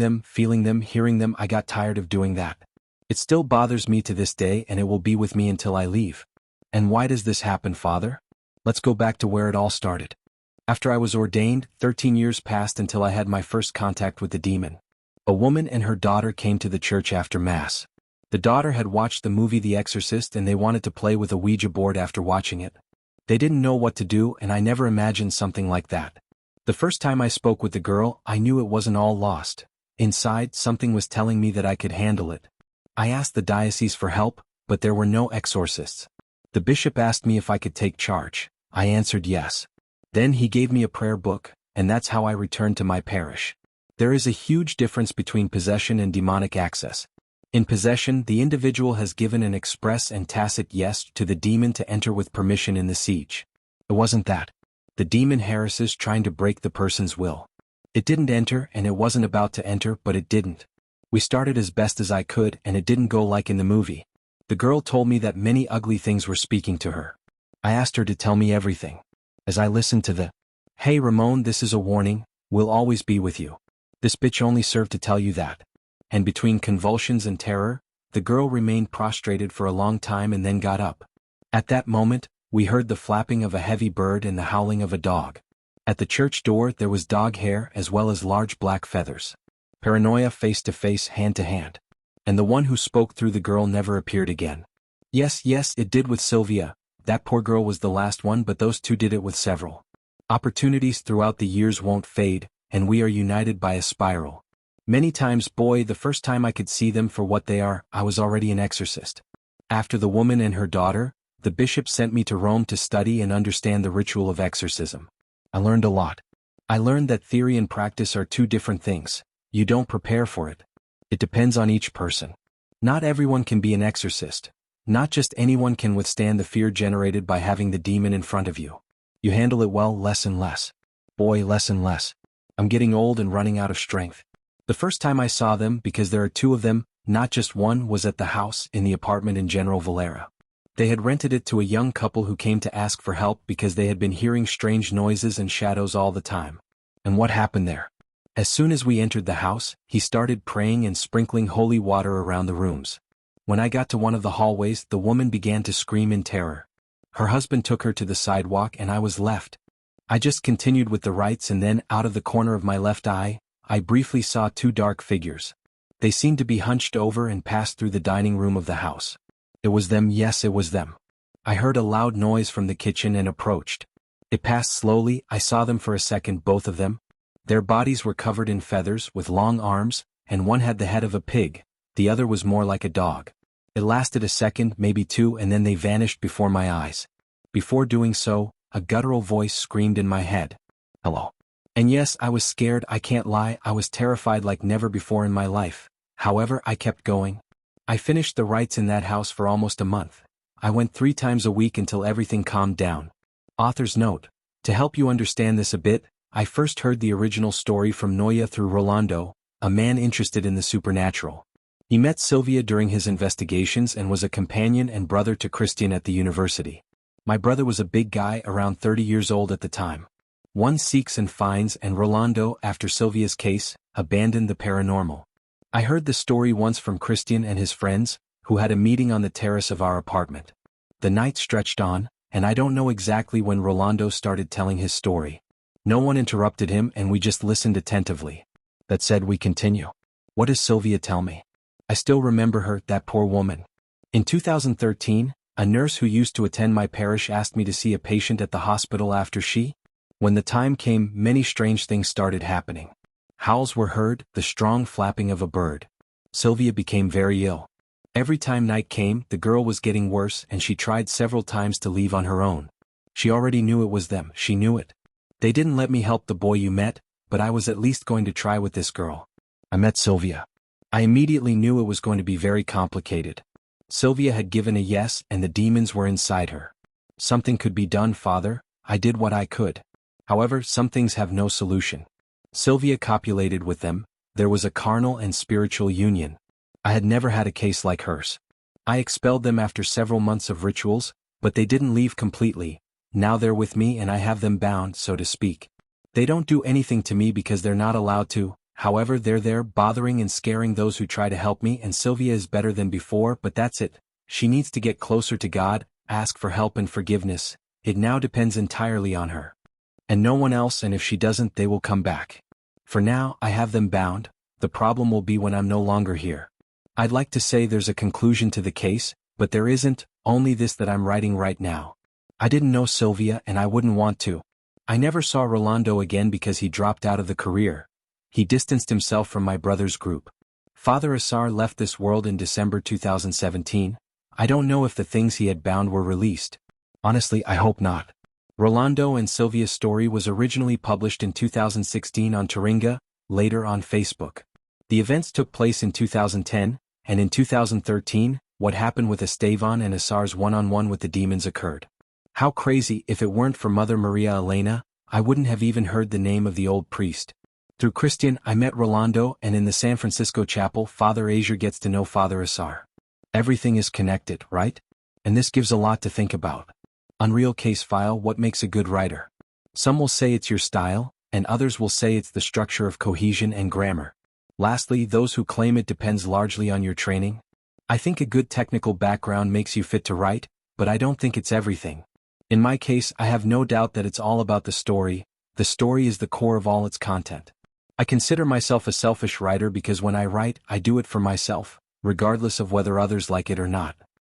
them, feeling them, hearing them. I got tired of doing that. It still bothers me to this day, and it will be with me until I leave. And why does this happen, Father? Let's go back to where it all started. After I was ordained, 13 years passed until I had my first contact with the demon. A woman and her daughter came to the church after Mass. The daughter had watched the movie The Exorcist and they wanted to play with a Ouija board after watching it. They didn't know what to do, and I never imagined something like that. The first time I spoke with the girl, I knew it wasn't all lost. Inside, something was telling me that I could handle it. I asked the diocese for help, but there were no exorcists. The bishop asked me if I could take charge. I answered yes. Then he gave me a prayer book, and that's how I returned to my parish. There is a huge difference between possession and demonic access. In possession, the individual has given an express and tacit yes to the demon to enter with permission in the siege. It wasn't that. The demon harasses trying to break the person's will. It didn't enter, and it wasn't about to enter, but it didn't. We started as best as I could, and it didn't go like in the movie. The girl told me that many ugly things were speaking to her. I asked her to tell me everything. As I listened to the, "Hey Ramon, this is a warning, we'll always be with you. This bitch only served to tell you that." And between convulsions and terror, the girl remained prostrated for a long time and then got up. At that moment, we heard the flapping of a heavy bird and the howling of a dog. At the church door there was dog hair as well as large black feathers. Paranoia face to face, hand to hand. And the one who spoke through the girl never appeared again. Yes, it did with Sylvia. That poor girl was the last one, but those two did it with several. Opportunities throughout the years won't fade, and we are united by a spiral. Many times, boy, the first time I could see them for what they are, I was already an exorcist. After the woman and her daughter, the bishop sent me to Rome to study and understand the ritual of exorcism. I learned a lot. I learned that theory and practice are two different things. You don't prepare for it. It depends on each person. Not everyone can be an exorcist. Not just anyone can withstand the fear generated by having the demon in front of you. You handle it well, less and less. Boy, less and less. I'm getting old and running out of strength. The first time I saw them, because there are two of them, not just one, was at the house, in the apartment in General Valera. They had rented it to a young couple who came to ask for help because they had been hearing strange noises and shadows all the time. And what happened there? As soon as we entered the house, he started praying and sprinkling holy water around the rooms. When I got to one of the hallways, the woman began to scream in terror. Her husband took her to the sidewalk and I was left. I just continued with the rites, and then, out of the corner of my left eye, I briefly saw two dark figures. They seemed to be hunched over and passed through the dining room of the house. It was them, yes, it was them. I heard a loud noise from the kitchen and approached. It passed slowly. I saw them for a second, both of them. Their bodies were covered in feathers, with long arms, and one had the head of a pig, the other was more like a dog. It lasted a second, maybe two, and then they vanished before my eyes. Before doing so, a guttural voice screamed in my head. "Hello." And yes, I was scared, I can't lie, I was terrified like never before in my life. However, I kept going. I finished the rites in that house for almost a month. I went 3 times a week until everything calmed down. Author's note: to help you understand this a bit, I first heard the original story from Noya through Rolando, a man interested in the supernatural. He met Sylvia during his investigations and was a companion and brother to Christian at the university. My brother was a big guy, around 30 years old at the time. One seeks and finds, and Rolando, after Sylvia's case, abandoned the paranormal. I heard the story once from Christian and his friends, who had a meeting on the terrace of our apartment. The night stretched on, and I don't know exactly when Rolando started telling his story. No one interrupted him and we just listened attentively. That said, we continue. What does Sylvia tell me? I still remember her, that poor woman. In 2013, a nurse who used to attend my parish asked me to see a patient at the hospital after she. When the time came, many strange things started happening. Howls were heard, the strong flapping of a bird. Sylvia became very ill. Every time night came, the girl was getting worse and she tried several times to leave on her own. She already knew it was them, she knew it. They didn't let me help the boy you met, but I was at least going to try with this girl. I met Sylvia. I immediately knew it was going to be very complicated. Sylvia had given a yes and the demons were inside her. Something could be done, Father. I did what I could. However, some things have no solution. Sylvia copulated with them. There was a carnal and spiritual union. I had never had a case like hers. I expelled them after several months of rituals, but they didn't leave completely. Now they're with me and I have them bound, so to speak. They don't do anything to me because they're not allowed to. However, they're there bothering and scaring those who try to help me, and Sylvia is better than before, but that's it. She needs to get closer to God, ask for help and forgiveness. It now depends entirely on her. And no one else, and if she doesn't, they will come back. For now, I have them bound. The problem will be when I'm no longer here. I'd like to say there's a conclusion to the case, but there isn't, only this that I'm writing right now. I didn't know Sylvia, and I wouldn't want to. I never saw Rolando again because he dropped out of the career. He distanced himself from my brother's group. Father Asar left this world in December 2017. I don't know if the things he had bound were released. Honestly, I hope not. Rolando and Sylvia's story was originally published in 2016 on Taringa, later on Facebook. The events took place in 2010, and in 2013, what happened with Estevan and Asar's one-on-one with the demons occurred. How crazy! If it weren't for Mother Maria Elena, I wouldn't have even heard the name of the old priest. Through Christian, I met Rolando, and in the San Francisco chapel, Father Azure gets to know Father Asar. Everything is connected, right? And this gives a lot to think about. Unreal case file. What makes a good writer? Some will say it's your style, and others will say it's the structure of cohesion and grammar. Lastly, those who claim it depends largely on your training. I think a good technical background makes you fit to write, but I don't think it's everything. In my case, I have no doubt that it's all about the story. The story is the core of all its content. I consider myself a selfish writer because when I write, I do it for myself, regardless of whether others like it or not.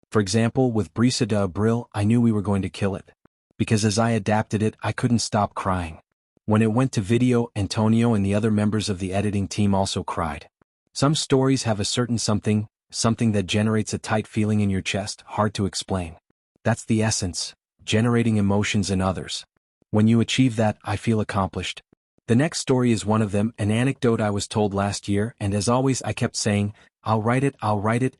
For example, with Brisa de Abril, I knew we were going to kill it. Because as I adapted it, I couldn't stop crying. When it went to video, Antonio and the other members of the editing team also cried. Some stories have a certain something that generates a tight feeling in your chest, hard to explain. That's the essence, generating emotions in others. When you achieve that, I feel accomplished. The next story is one of them, an anecdote I was told last year, and as always I kept saying, I'll write it,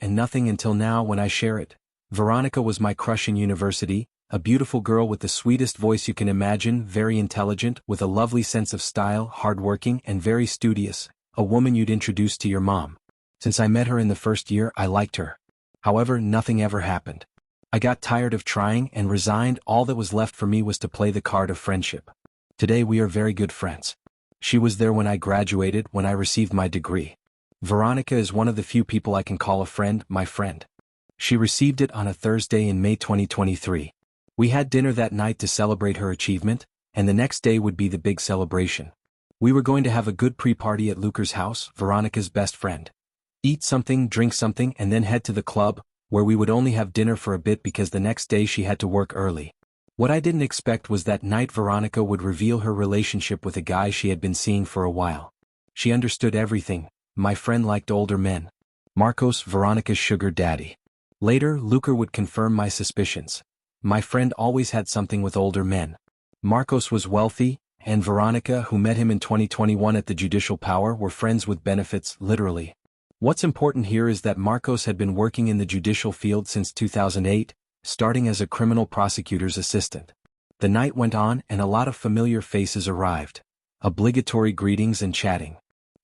and nothing until now when I share it. Veronica was my crush in university, a beautiful girl with the sweetest voice you can imagine, very intelligent, with a lovely sense of style, hardworking, and very studious, a woman you'd introduce to your mom. Since I met her in the first year, I liked her. However, nothing ever happened. I got tired of trying and resigned. All that was left for me was to play the card of friendship. Today we are very good friends. She was there when I graduated, when I received my degree. Veronica is one of the few people I can call a friend, my friend. She received it on a Thursday in May 2023. We had dinner that night to celebrate her achievement, and the next day would be the big celebration. We were going to have a good pre-party at Luker's house, Veronica's best friend. Eat something, drink something, and then head to the club, where we would only have dinner for a bit because the next day she had to work early. What I didn't expect was that night Veronica would reveal her relationship with a guy she had been seeing for a while. She understood everything. My friend liked older men. Marcos, Veronica's sugar daddy. Later, Luker would confirm my suspicions. My friend always had something with older men. Marcos was wealthy, and Veronica, who met him in 2021 at the judicial power, were friends with benefits, literally. What's important here is that Marcos had been working in the judicial field since 2008, starting as a criminal prosecutor's assistant. The night went on and a lot of familiar faces arrived. Obligatory greetings and chatting.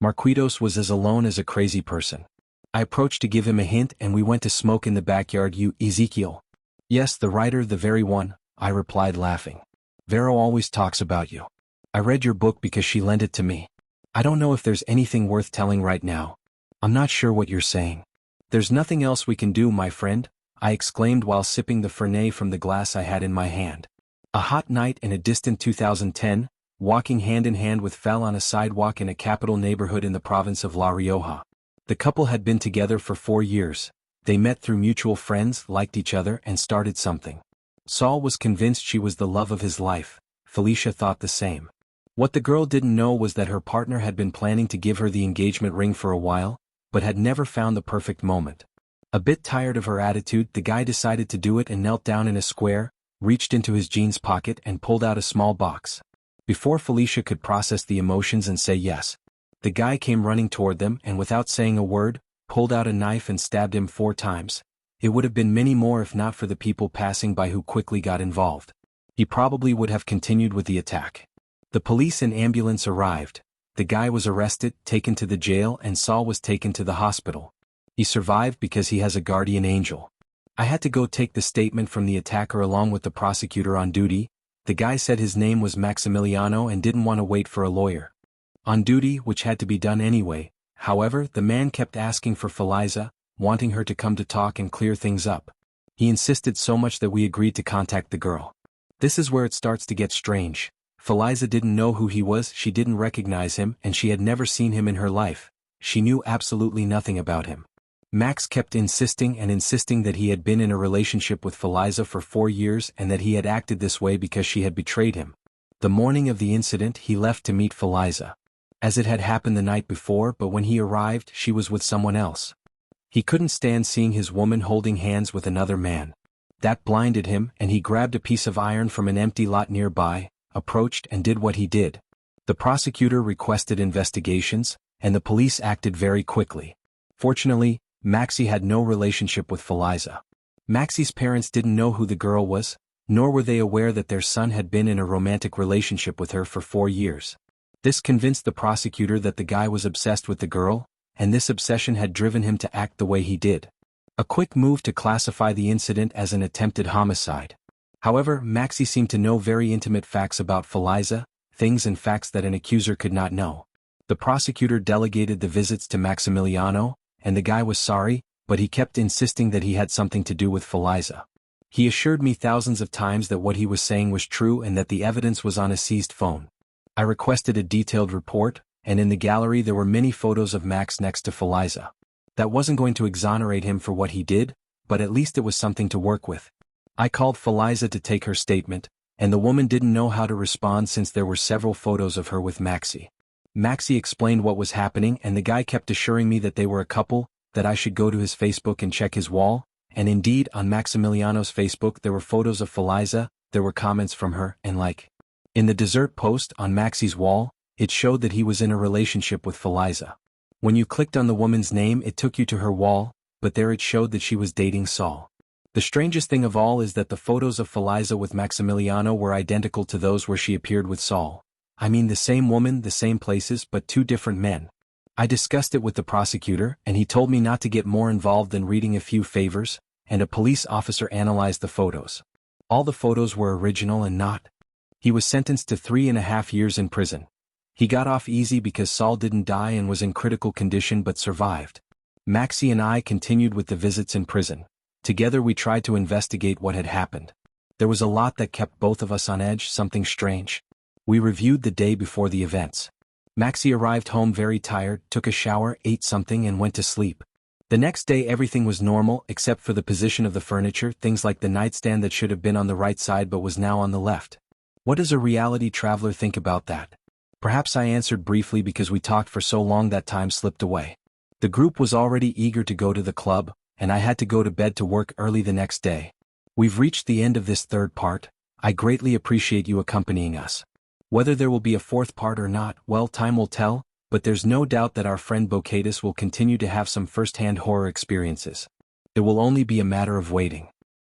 Marquitos was as alone as a crazy person. I approached to give him a hint and we went to smoke in the backyard. You, Ezekiel? Yes, the writer, the very one, I replied laughing. Vero always talks about you. I read your book because she lent it to me. I don't know if there's anything worth telling right now. I'm not sure what you're saying. There's nothing else we can do, my friend, I exclaimed while sipping the Fernet from the glass I had in my hand. A hot night in a distant 2010, walking hand in hand with Fel on a sidewalk in a capital neighborhood in the province of La Rioja. The couple had been together for 4 years. They met through mutual friends, liked each other, and started something. Saul was convinced she was the love of his life. Felicia thought the same. What the girl didn't know was that her partner had been planning to give her the engagement ring for a while, but had never found the perfect moment. A bit tired of her attitude, the guy decided to do it and knelt down in a square, reached into his jeans pocket and pulled out a small box. Before Felicia could process the emotions and say yes, the guy came running toward them and without saying a word, pulled out a knife and stabbed him 4 times. It would have been many more if not for the people passing by who quickly got involved. He probably would have continued with the attack. The police and ambulance arrived. The guy was arrested, taken to the jail, and Saul was taken to the hospital. He survived because he has a guardian angel. I had to go take the statement from the attacker along with the prosecutor on duty. The guy said his name was Maximiliano and didn't want to wait for a lawyer. on duty, which had to be done anyway. However, the man kept asking for Feliza, wanting her to come to talk and clear things up. He insisted so much that we agreed to contact the girl. This is where it starts to get strange. Feliza didn't know who he was, she didn't recognize him, and she had never seen him in her life. She knew absolutely nothing about him. Max kept insisting and insisting that he had been in a relationship with Feliza for 4 years and that he had acted this way because she had betrayed him. The morning of the incident, he left to meet Feliza, as it had happened the night before, but when he arrived, she was with someone else. He couldn't stand seeing his woman holding hands with another man. That blinded him, and he grabbed a piece of iron from an empty lot nearby, approached and did what he did. The prosecutor requested investigations, and the police acted very quickly. Fortunately, Maxie had no relationship with Feliza. Maxie's parents didn't know who the girl was, nor were they aware that their son had been in a romantic relationship with her for 4 years. This convinced the prosecutor that the guy was obsessed with the girl, and this obsession had driven him to act the way he did. A quick move to classify the incident as an attempted homicide. However, Maxie seemed to know very intimate facts about Feliza, things and facts that an accuser could not know. The prosecutor delegated the visits to Maximiliano, and the guy was sorry, but he kept insisting that he had something to do with Feliza. He assured me thousands of times that what he was saying was true and that the evidence was on a seized phone. I requested a detailed report, and in the gallery there were many photos of Max next to Feliza. That wasn't going to exonerate him for what he did, but at least it was something to work with. I called Feliza to take her statement, and the woman didn't know how to respond since there were several photos of her with Maxie. Maxie explained what was happening, and the guy kept assuring me that they were a couple, that I should go to his Facebook and check his wall, and indeed on Maximiliano's Facebook there were photos of Feliza, there were comments from her, and like. In the dessert post on Maxie's wall, it showed that he was in a relationship with Feliza. When you clicked on the woman's name it took you to her wall, but there it showed that she was dating Saul. The strangest thing of all is that the photos of Feliza with Maximiliano were identical to those where she appeared with Saul. I mean the same woman, the same places, but 2 different men. I discussed it with the prosecutor, and he told me not to get more involved than reading a few favors, and a police officer analyzed the photos. All the photos were original and not. He was sentenced to 3.5 years in prison. He got off easy because Saul didn't die and was in critical condition but survived. Maxie and I continued with the visits in prison. Together we tried to investigate what had happened. There was a lot that kept both of us on edge, something strange. We reviewed the day before the events. Maxie arrived home very tired, took a shower, ate something and went to sleep. The next day everything was normal except for the position of the furniture, things like the nightstand that should have been on the right side but was now on the left. What does a reality traveler think about that? Perhaps I answered briefly because we talked for so long that time slipped away. The group was already eager to go to the club, and I had to go to bed to work early the next day. We've reached the end of this 3rd part. I greatly appreciate you accompanying us. Whether there will be a 4th part or not, well, time will tell, but there's no doubt that our friend Bocatus will continue to have some first-hand horror experiences. It will only be a matter of waiting.